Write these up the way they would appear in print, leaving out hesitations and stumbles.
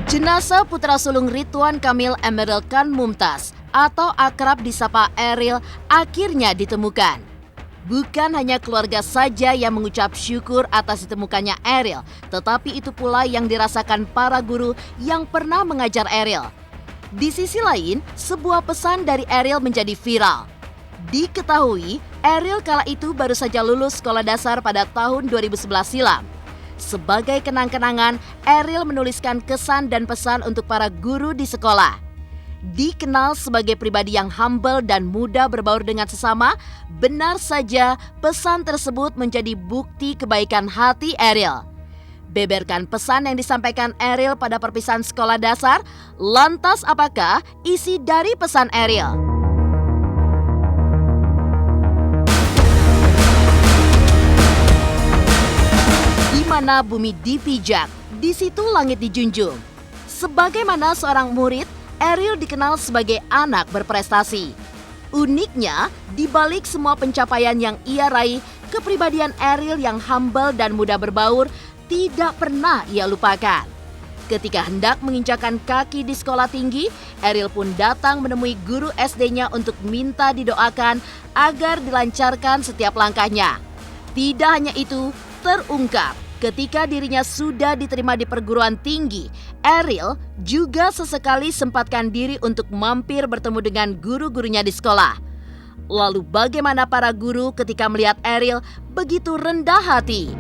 Jenazah putra sulung Ridwan Kamil Emeril Khan Mumtaz atau akrab disapa Eril akhirnya ditemukan. Bukan hanya keluarga saja yang mengucap syukur atas ditemukannya Eril, tetapi itu pula yang dirasakan para guru yang pernah mengajar Eril. Di sisi lain, sebuah pesan dari Eril menjadi viral. Diketahui, Eril kala itu baru saja lulus sekolah dasar pada tahun 2011 silam. Sebagai kenang-kenangan, Eril menuliskan kesan dan pesan untuk para guru di sekolah. Dikenal sebagai pribadi yang humble dan mudah berbaur dengan sesama, benar saja pesan tersebut menjadi bukti kebaikan hati Eril. Beberkan pesan yang disampaikan Eril pada perpisahan sekolah dasar, lantas apakah isi dari pesan Eril? Di mana bumi dipijak, di situ langit dijunjung. Sebagaimana seorang murid, Eril dikenal sebagai anak berprestasi. Uniknya, di balik semua pencapaian yang ia raih, kepribadian Eril yang humble dan mudah berbaur tidak pernah ia lupakan. Ketika hendak menginjakan kaki di sekolah tinggi, Eril pun datang menemui guru SD-nya untuk minta didoakan agar dilancarkan setiap langkahnya. Tidak hanya itu, terungkap ketika dirinya sudah diterima di perguruan tinggi, Eril juga sesekali sempatkan diri untuk mampir bertemu dengan guru-gurunya di sekolah. Lalu bagaimana para guru ketika melihat Eril begitu rendah hati?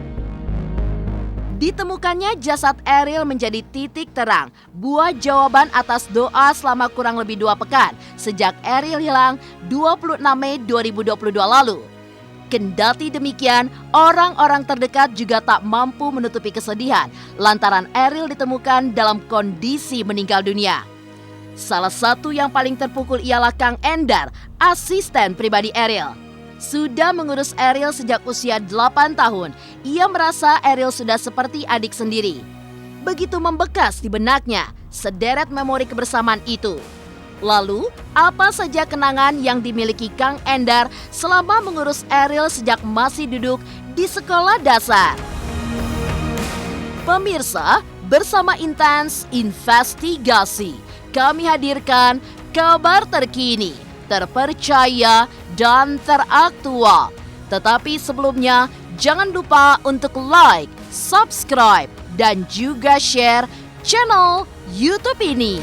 Ditemukannya jasad Eril menjadi titik terang, buah jawaban atas doa selama kurang lebih 2 pekan sejak Eril hilang 26 Mei 2022 lalu. Kendati demikian, orang-orang terdekat juga tak mampu menutupi kesedihan lantaran Eril ditemukan dalam kondisi meninggal dunia. Salah satu yang paling terpukul ialah Kang Endar, asisten pribadi Eril. Sudah mengurus Eril sejak usia 8 tahun, ia merasa Eril sudah seperti adik sendiri. Begitu membekas di benaknya sederet memori kebersamaan itu. Lalu, apa saja kenangan yang dimiliki Kang Endar selama mengurus Eril sejak masih duduk di sekolah dasar? Pemirsa, bersama Intens Investigasi, kami hadirkan kabar terkini, terpercaya, dan teraktual. Tetapi sebelumnya, jangan lupa untuk like, subscribe, dan juga share channel YouTube ini.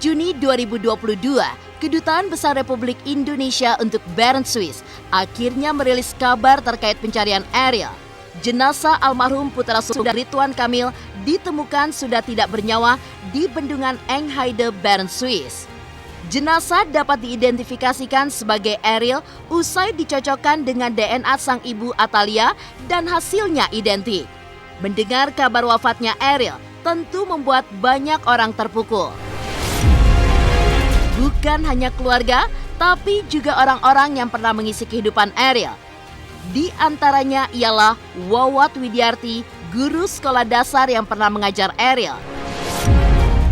Juni 2022, Kedutaan Besar Republik Indonesia untuk Bern Swiss akhirnya merilis kabar terkait pencarian Eril. Jenazah almarhum putra sulung Ridwan Kamil ditemukan sudah tidak bernyawa di bendungan Engheide, Bern Swiss. Jenazah dapat diidentifikasikan sebagai Eril usai dicocokkan dengan DNA sang ibu Atalia dan hasilnya identik. Mendengar kabar wafatnya Eril tentu membuat banyak orang terpukul. Bukan hanya keluarga, tapi juga orang-orang yang pernah mengisi kehidupan Eril. Di antaranya ialah Wawat Widiarti, guru sekolah dasar yang pernah mengajar Eril.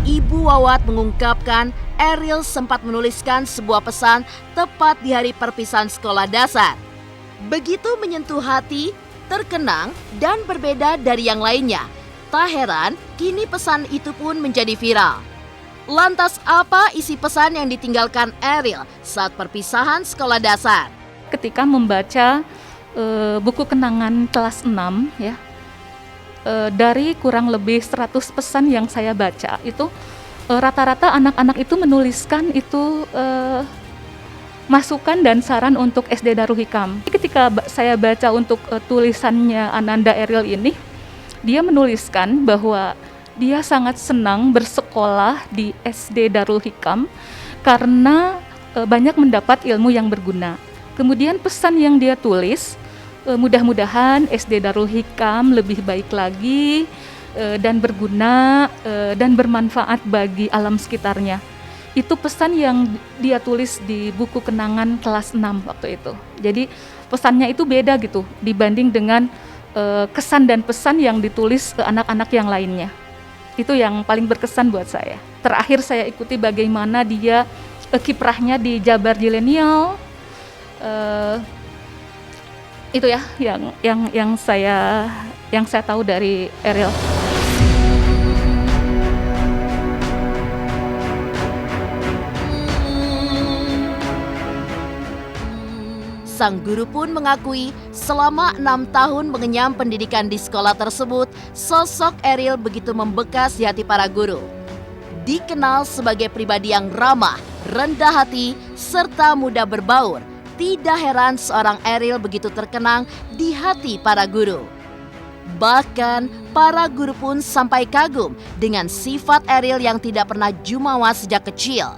Ibu Wawat mengungkapkan Eril sempat menuliskan sebuah pesan tepat di hari perpisahan sekolah dasar. Begitu menyentuh hati, terkenang, dan berbeda dari yang lainnya. Tak heran, kini pesan itu pun menjadi viral. Lantas apa isi pesan yang ditinggalkan Eril saat perpisahan sekolah dasar? Ketika membaca buku kenangan kelas 6 ya, dari kurang lebih 100 pesan yang saya baca itu rata-rata anak-anak itu menuliskan itu masukan dan saran untuk SD Darul Hikam. Ketika saya baca untuk tulisannya Ananda Eril ini, dia menuliskan bahwa dia sangat senang bersekolah di SD Darul Hikam karena banyak mendapat ilmu yang berguna. Kemudian pesan yang dia tulis, mudah-mudahan SD Darul Hikam lebih baik lagi dan berguna dan bermanfaat bagi alam sekitarnya. Itu pesan yang dia tulis di buku kenangan kelas 6 waktu itu. Jadi pesannya itu beda gitu dibanding dengan kesan dan pesan yang ditulis ke anak-anak yang lainnya. Itu yang paling berkesan buat saya. Terakhir saya ikuti bagaimana dia kiprahnya di Jabar Zilenial. Itu ya yang saya tahu dari Ariel. Sang guru pun mengakui selama 6 tahun mengenyam pendidikan di sekolah tersebut, sosok Ariel begitu membekas di hati para guru. Dikenal sebagai pribadi yang ramah, rendah hati, serta mudah berbaur. Tidak heran seorang Ariel begitu terkenang di hati para guru. Bahkan para guru pun sampai kagum dengan sifat Ariel yang tidak pernah jumawa sejak kecil.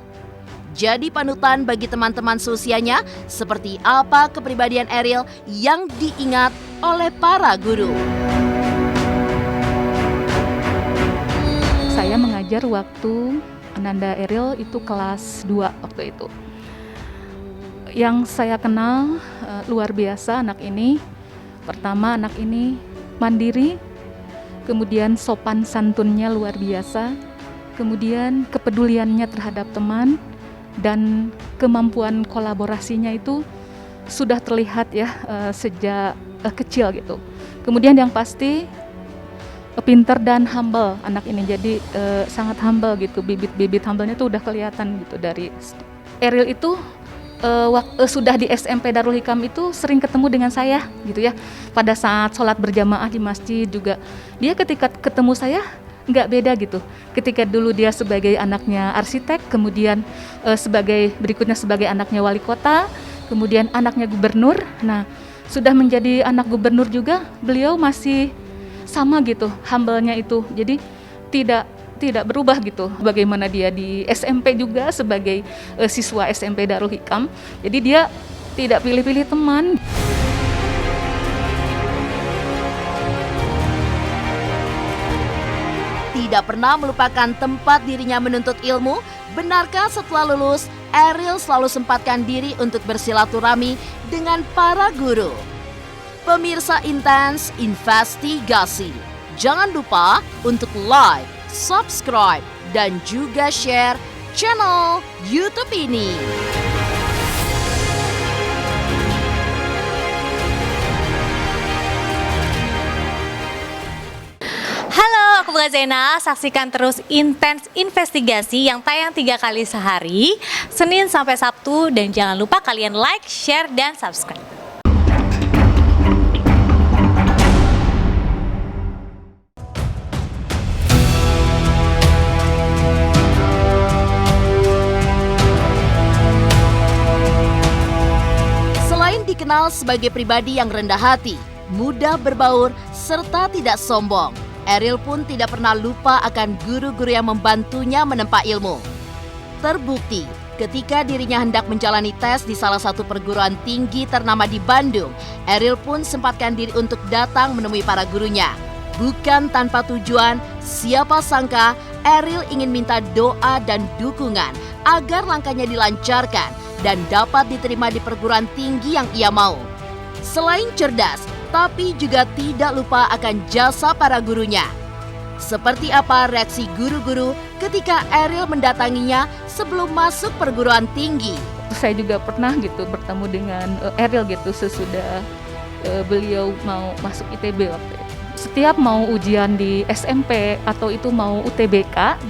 Jadi panutan bagi teman-teman seusianya, seperti apa kepribadian Ariel yang diingat oleh para guru. Saya mengajar waktu Ananda Ariel itu kelas 2 waktu itu. Yang saya kenal luar biasa anak ini. Pertama, anak ini mandiri, kemudian sopan santunnya luar biasa, kemudian kepeduliannya terhadap teman, dan kemampuan kolaborasinya itu sudah terlihat ya sejak kecil gitu. Kemudian yang pasti pinter dan humble anak ini, jadi sangat humble gitu, bibit-bibit humble-nya tuh udah kelihatan gitu dari Ariel itu. Sudah di SMP Darul Hikam itu sering ketemu dengan saya gitu ya, pada saat sholat berjamaah di masjid juga. Dia ketika ketemu saya nggak beda gitu. Ketika dulu dia sebagai anaknya arsitek, kemudian berikutnya sebagai anaknya wali kota, kemudian anaknya gubernur. Nah, sudah menjadi anak gubernur juga, beliau masih sama gitu, humble-nya itu. Jadi tidak berubah gitu. Bagaimana dia di SMP juga sebagai siswa SMP Darul Hikam. Jadi dia tidak pilih-pilih teman. Tidak pernah melupakan tempat dirinya menuntut ilmu. Benarkah setelah lulus, Ariel selalu sempatkan diri untuk bersilaturahmi dengan para guru? Pemirsa Intens Investigasi, jangan lupa untuk like, subscribe, dan juga share channel YouTube ini. Halo, aku Bunga Zena. Saksikan terus Intens Investigasi yang tayang 3 kali sehari, Senin sampai Sabtu. Dan jangan lupa kalian like, share, dan subscribe. Selain dikenal sebagai pribadi yang rendah hati, mudah berbaur, serta tidak sombong, Ariel pun tidak pernah lupa akan guru-guru yang membantunya menempa ilmu. Terbukti ketika dirinya hendak menjalani tes di salah satu perguruan tinggi ternama di Bandung, Ariel pun sempatkan diri untuk datang menemui para gurunya. Bukan tanpa tujuan, siapa sangka Ariel ingin minta doa dan dukungan agar langkahnya dilancarkan dan dapat diterima di perguruan tinggi yang ia mau. Selain cerdas, tapi juga tidak lupa akan jasa para gurunya. Seperti apa reaksi guru-guru ketika Ariel mendatanginya sebelum masuk perguruan tinggi? Saya juga pernah gitu bertemu dengan Ariel gitu sesudah beliau mau masuk ITB waktu itu. Setiap mau ujian di SMP atau itu mau UTBK,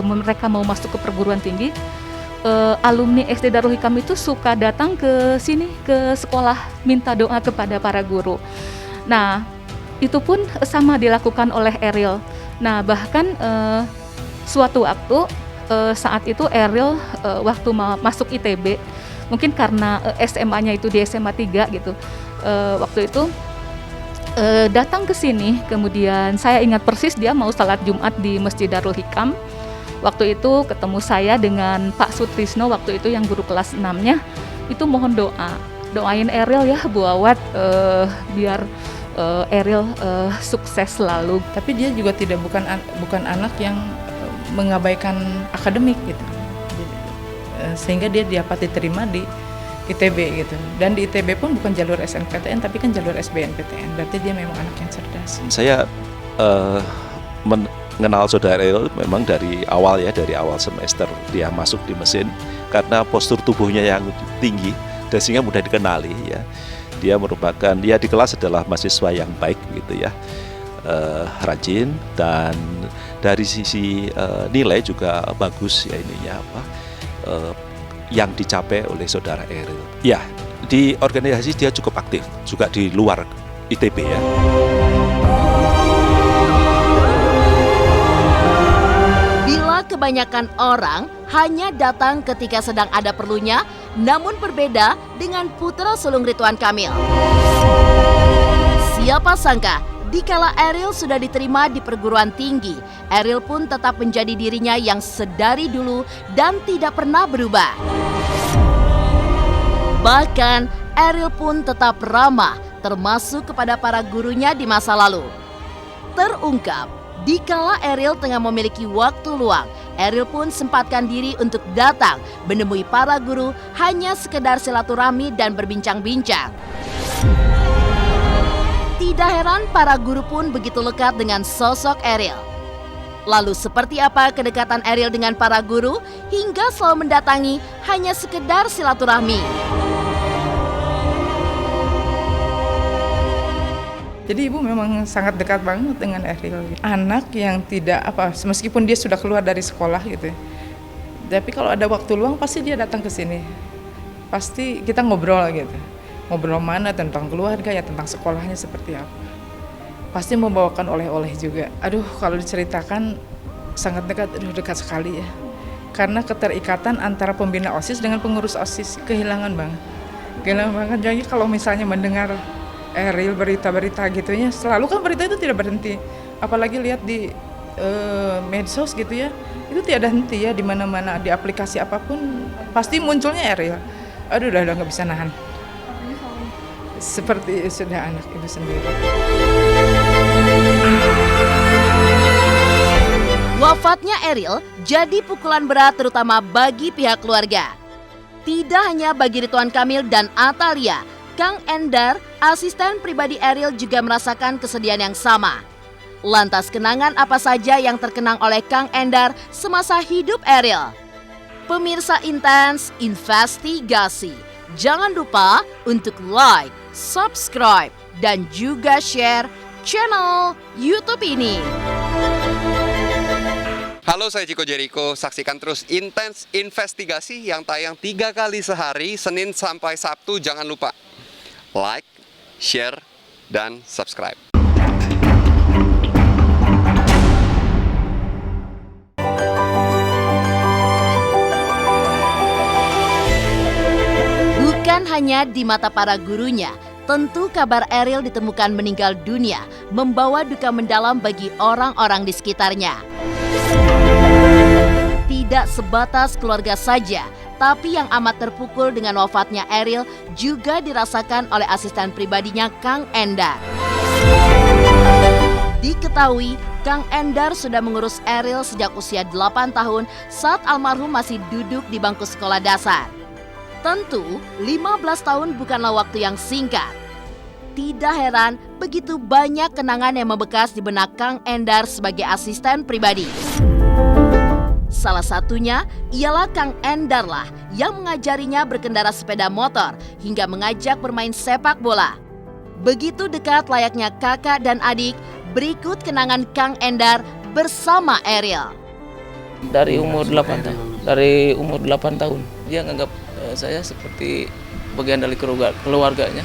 mereka mau masuk ke perguruan tinggi, alumni SD Darul Hikam itu suka datang ke sini, ke sekolah, minta doa kepada para guru. Nah, itu pun sama dilakukan oleh Ariel. Nah, bahkan suatu waktu saat itu Ariel waktu masuk ITB, mungkin karena SMA-nya itu di SMA 3 gitu, waktu itu datang ke sini. Kemudian saya ingat persis dia mau salat Jumat di Masjid Darul Hikam. Waktu itu ketemu saya dengan Pak Sutrisno, waktu itu yang guru kelas 6-nya, itu mohon doa. Doain Ariel ya buat biar Ariel sukses selalu. Tapi dia juga bukan anak yang mengabaikan akademik gitu. Sehingga dia dapat diterima di ITB gitu. Dan di ITB pun bukan jalur SNPTN tapi kan jalur SBMPTN. Berarti dia memang anak yang cerdas. Saya mengenal saudara Ariel memang dari awal semester dia masuk di mesin karena postur tubuhnya yang tinggi dan sehingga mudah dikenali ya. Dia merupakan di kelas adalah mahasiswa yang baik gitu ya, rajin dan dari sisi nilai juga bagus ya yang dicapai oleh saudara Ariel. Ya, di organisasi dia cukup aktif juga di luar ITB ya. Bila kebanyakan orang hanya datang ketika sedang ada perlunya, namun berbeda dengan putra sulung Ridwan Kamil. Siapa sangka, dikala Ariel sudah diterima di perguruan tinggi, Ariel pun tetap menjadi dirinya yang sedari dulu dan tidak pernah berubah. Bahkan, Ariel pun tetap ramah, termasuk kepada para gurunya di masa lalu. Terungkap, dikala Ariel tengah memiliki waktu luang, Ariel pun sempatkan diri untuk datang menemui para guru hanya sekedar silaturahmi dan berbincang-bincang. Tidak heran para guru pun begitu lekat dengan sosok Ariel. Lalu seperti apa kedekatan Ariel dengan para guru hingga selalu mendatangi hanya sekedar silaturahmi? Jadi ibu memang sangat dekat banget dengan Ariel. Anak yang tidak meskipun dia sudah keluar dari sekolah gitu. Tapi kalau ada waktu luang pasti dia datang ke sini. Pasti kita ngobrol gitu. Ngobrol mana tentang keluarga ya, tentang sekolahnya seperti apa. Pasti membawakan oleh-oleh juga. Aduh, kalau diceritakan sangat dekat, dekat sekali ya. Karena keterikatan antara pembina OSIS dengan pengurus OSIS kehilangan banget. Kehilangan banget. Jadi kalau misalnya mendengar Ariel berita-berita gitunya, selalu kan berita itu tidak berhenti. Apalagi lihat di medsos gitu ya, itu tiada henti ya, di mana-mana di aplikasi apapun pasti munculnya Ariel. Aduh, udah nggak bisa nahan. Seperti sudah anak ibu sendiri. Wafatnya Ariel jadi pukulan berat terutama bagi pihak keluarga. Tidak hanya bagi Ridwan Kamil dan Atalia, Kang Endar, asisten pribadi Ariel juga merasakan kesedihan yang sama. Lantas kenangan apa saja yang terkenang oleh Kang Endar semasa hidup Ariel? Pemirsa Intens Investigasi, jangan lupa untuk like, subscribe, dan juga share channel YouTube ini. Halo, saya Chico Jericho. Saksikan terus Intens Investigasi yang tayang 3 kali sehari, Senin sampai Sabtu. Jangan lupa like, share, dan subscribe. Bukan hanya di mata para gurunya, tentu kabar Ariel ditemukan meninggal dunia membawa duka mendalam bagi orang-orang di sekitarnya. Tidak sebatas keluarga saja, tapi yang amat terpukul dengan wafatnya Ariel juga dirasakan oleh asisten pribadinya Kang Endar. Diketahui, Kang Endar sudah mengurus Ariel sejak usia 8 tahun saat almarhum masih duduk di bangku sekolah dasar. Tentu, 15 tahun bukanlah waktu yang singkat. Tidak heran, begitu banyak kenangan yang membekas di benak Kang Endar sebagai asisten pribadi. Salah satunya ialah Kang Endar lah yang mengajarinya berkendara sepeda motor hingga mengajak bermain sepak bola. Begitu dekat layaknya kakak dan adik, berikut kenangan Kang Endar bersama Ariel. Dari umur 8 tahun, dia menganggap saya seperti bagian dari keluarganya.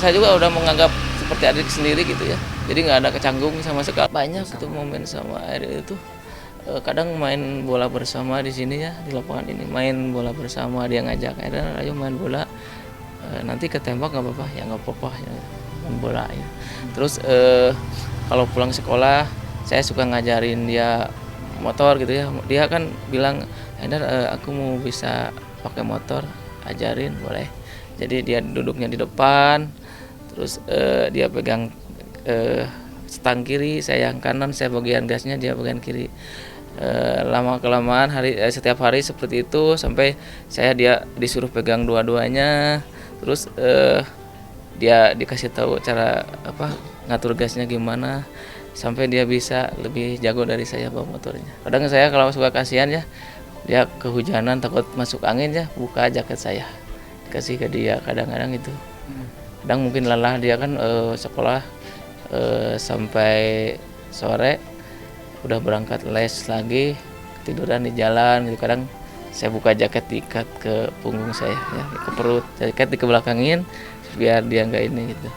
Saya juga udah menganggap seperti adik sendiri gitu ya. Jadi nggak ada kecanggung sama sekali. Banyak itu momen sama Ariel itu. Kadang main bola bersama di sini ya, di lapangan ini main bola bersama, dia ngajak ayo main bola, nanti ketembak nggak apa-apa ya, nggak apa-apa ya, main bola ya. Terus kalau pulang sekolah saya suka ngajarin dia motor gitu ya, dia kan bilang Endar aku mau bisa pakai motor, ajarin boleh. Jadi dia duduknya di depan, Terus dia pegang stang kiri, saya yang kanan, saya bagian gasnya, dia bagian kiri. Lama kelamaan setiap hari seperti itu sampai dia disuruh pegang dua-duanya. Terus dia dikasih tahu cara ngatur gasnya gimana sampai dia bisa lebih jago dari saya bawa motornya. Kadang saya kalau suka kasihan ya, dia kehujanan takut masuk angin ya, buka jaket saya kasih ke dia kadang-kadang itu. Kadang mungkin lelah dia kan sekolah sampai sore, udah berangkat les lagi, tiduran di jalan gitu. Kadang saya buka jaket, diikat ke punggung saya ya, ke perut, jaket dikebelakangin biar dia nggak ini gitu,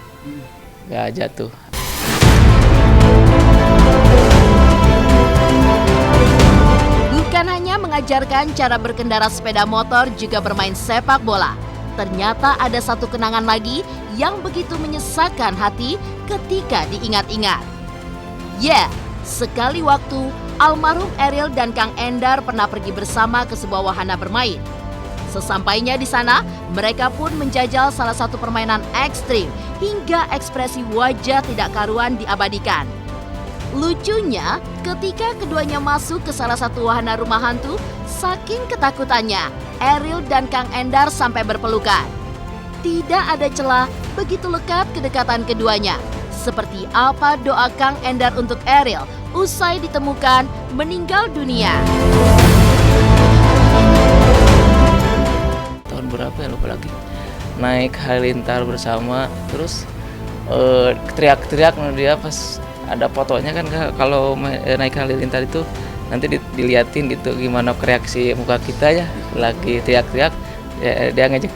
nggak jatuh. Bukan hanya mengajarkan cara berkendara sepeda motor, juga bermain sepak bola. Ternyata ada satu kenangan lagi yang begitu menyesakkan hati ketika diingat-ingat. Sekali waktu almarhum Eril dan Kang Endar pernah pergi bersama ke sebuah wahana bermain. Sesampainya di sana, mereka pun menjajal salah satu permainan ekstrim hingga ekspresi wajah tidak karuan diabadikan. Lucunya, ketika keduanya masuk ke salah satu wahana rumah hantu, saking ketakutannya, Eril dan Kang Endar sampai berpelukan. Tidak ada celah, begitu lekat kedekatan keduanya. Seperti apa doa Kang Endar untuk Eril usai ditemukan meninggal dunia. Tahun berapa ya lupa lagi. Naik halilintar bersama, terus teriak-teriak dia pas ada fotonya kan, kalau naik halilintar itu nanti diliatin gitu gimana reaksi muka kita ya, lagi teriak-teriak dia ngejek,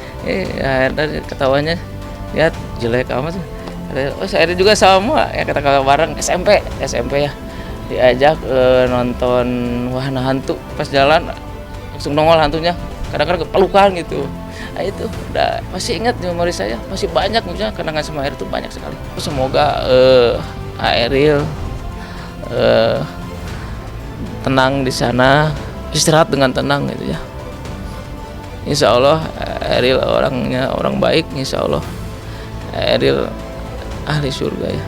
ketawanya lihat jelek amat. Oh saya juga sama ya, kata bareng SMP ya, diajak nonton wahana hantu, pas jalan langsung nongol hantunya, kadang-kadang pelukan gitu. Nah itu udah masih ingat di memori saya, masih banyak misalnya kenangan sama air itu banyak sekali. Semoga Eril tenang di sana, istirahat dengan tenang gitu ya. Insya Allah Eril orangnya orang baik, insya Allah Eril ahli surga ya.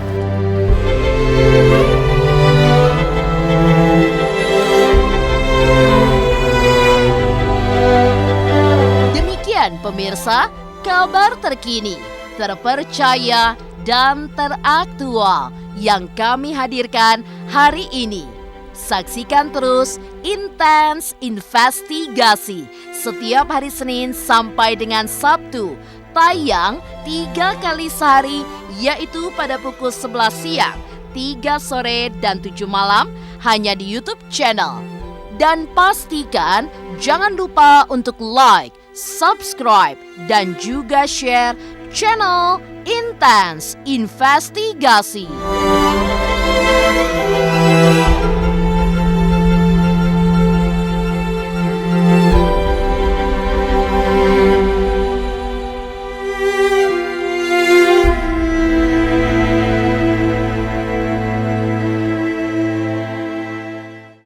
Demikian pemirsa, kabar terkini, terpercaya, dan teraktual yang kami hadirkan hari ini. Saksikan terus Intens Investigasi setiap hari Senin sampai dengan Sabtu, tayang 3 kali sehari, yaitu pada pukul 11 siang, 3 sore, dan 7 malam, hanya di YouTube channel. Dan pastikan jangan lupa untuk like, subscribe, dan juga share channel Intens Investigasi.